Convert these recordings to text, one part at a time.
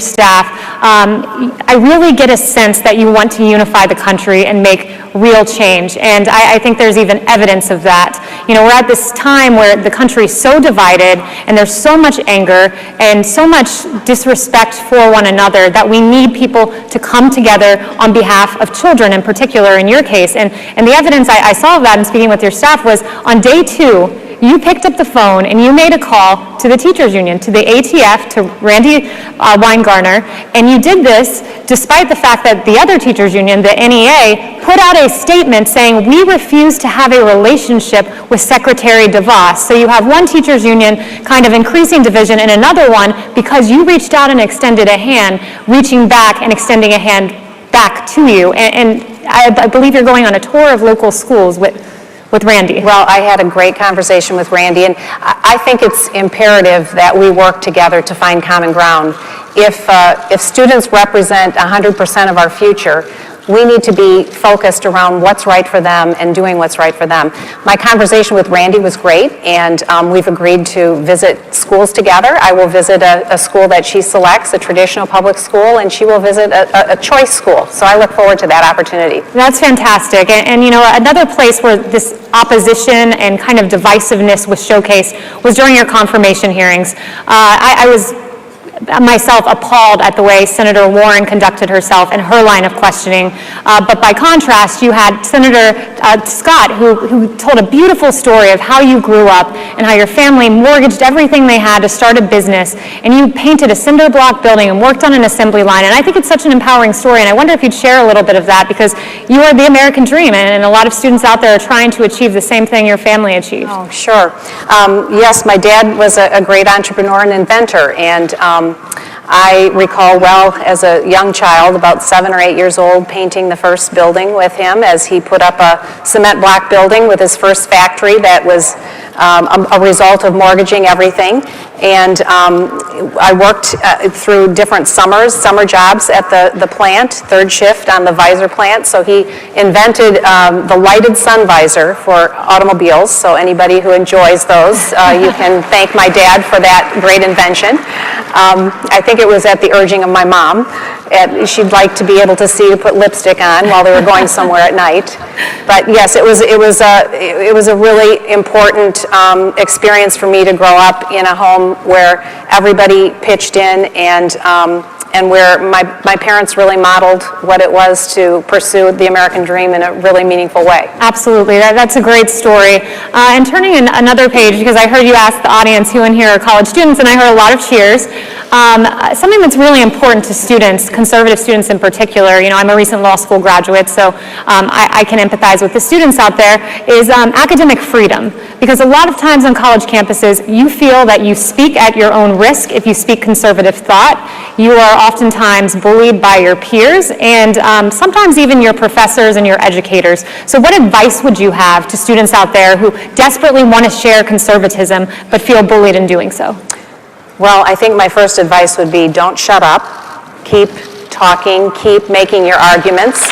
staff, I really get a sense that you want to unify the country and make real change, and I think there's even evidence of that. You know, we're at this time where the country is so divided and there's so much anger and so much disrespect for one another that we need people to come together on behalf of children in particular, in your case. And the evidence I saw of that in speaking with your staff was on day 2, you picked up the phone and you made a call to the teachers union, to the ATF, to Randy Weingartner, and you did this despite the fact that the other teachers union, the NEA, put out a statement saying we refuse to have a relationship with Secretary DeVos. So you have one teachers union kind of increasing division and another one because you reached out and extended a hand, reaching back and extending a hand back to you. And I believe you're going on a tour of local schools with Randy. Well, I had a great conversation with Randy, and I think it's imperative that we work together to find common ground. If students represent 100% of our future, we need to be focused around what's right for them and doing what's right for them. My conversation with Randy was great, and we've agreed to visit schools together. I will visit a school that she selects, a traditional public school, and she will visit a choice school. So I look forward to that opportunity. That's fantastic. And you know, another place where this opposition and kind of divisiveness was showcased was during your confirmation hearings. I was myself appalled at the way Senator Warren conducted herself and her line of questioning. But by contrast, you had Senator Scott, who told a beautiful story of how you grew up and how your family mortgaged everything they had to start a business, and you painted a cinder block building and worked on an assembly line. And I think it's such an empowering story, and I wonder if you'd share a little bit of that, because you are the American dream, and a lot of students out there are trying to achieve the same thing your family achieved. Oh, sure. Yes, my dad was a great entrepreneur and inventor, and I recall well as a young child, about 7 or 8 years old, painting the first building with him as he put up a cement block building with his first factory that was a result of mortgaging everything. And I worked through different summer jobs at the plant, third shift on the visor plant. So he invented the lighted sun visor for automobiles. So anybody who enjoys those, you can thank my dad for that great invention. I think it was at the urging of my mom. She'd like to be able to see to put lipstick on while they were going somewhere at night. But yes, it was a really important experience for me to grow up in a home where everybody pitched in, and where my parents really modeled what it was to pursue the American dream in a really meaningful way. Absolutely, that's a great story. And turning in another page, because I heard you ask the audience who in here are college students, and I heard a lot of cheers. Something that's really important to students, conservative students in particular, you know, I'm a recent law school graduate, so I can empathize with the students out there, is academic freedom. Because a lot of times on college campuses, you feel that you speak at your own risk if you speak conservative thought. You are oftentimes bullied by your peers and sometimes even your professors and your educators. So what advice would you have to students out there who desperately want to share conservatism but feel bullied in doing so? Well, I think my first advice would be don't shut up. Keep talking, keep making your arguments.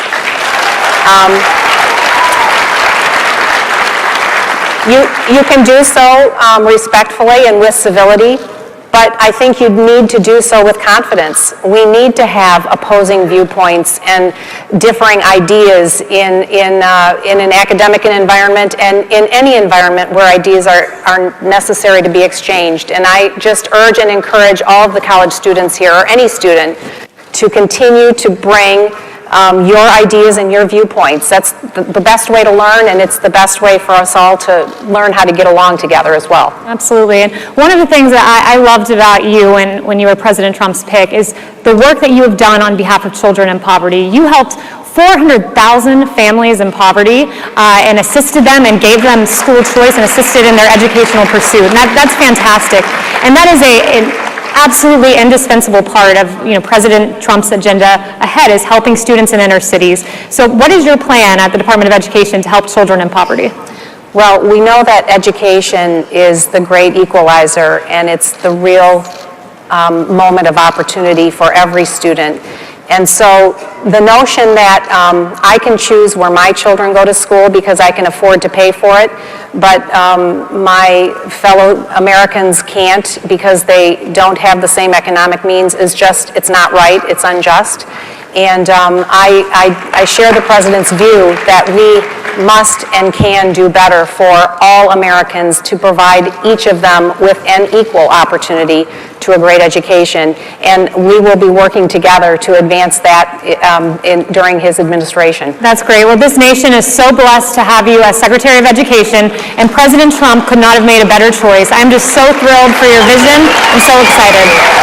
You can do so respectfully and with civility, but I think you need to do so with confidence. We need to have opposing viewpoints and differing ideas in an academic environment and in any environment where ideas are necessary to be exchanged. And I just urge and encourage all of the college students here, or any student, to continue to bring your ideas and your viewpoints. That's the best way to learn, and it's the best way for us all to learn how to get along together as well. Absolutely. And one of the things that I loved about you when you were President Trump's pick is the work that you have done on behalf of children in poverty. You helped 400,000 families in poverty and assisted them and gave them school choice and assisted in their educational pursuit. And that's fantastic. And that is an absolutely indispensable part of President Trump's agenda ahead, is helping students in inner cities. So what is your plan at the Department of Education to help children in poverty? Well, we know that education is the great equalizer, and it's the real moment of opportunity for every student. And so the notion that I can choose where my children go to school because I can afford to pay for it, but my fellow Americans can't because they don't have the same economic means is just, it's not right, it's unjust. And I share the President's view that we must and can do better for all Americans to provide each of them with an equal opportunity to a great education. And we will be working together to advance that during his administration. That's great. Well, this nation is so blessed to have you as Secretary of Education, and President Trump could not have made a better choice. I'm just so thrilled for your vision. I'm so excited.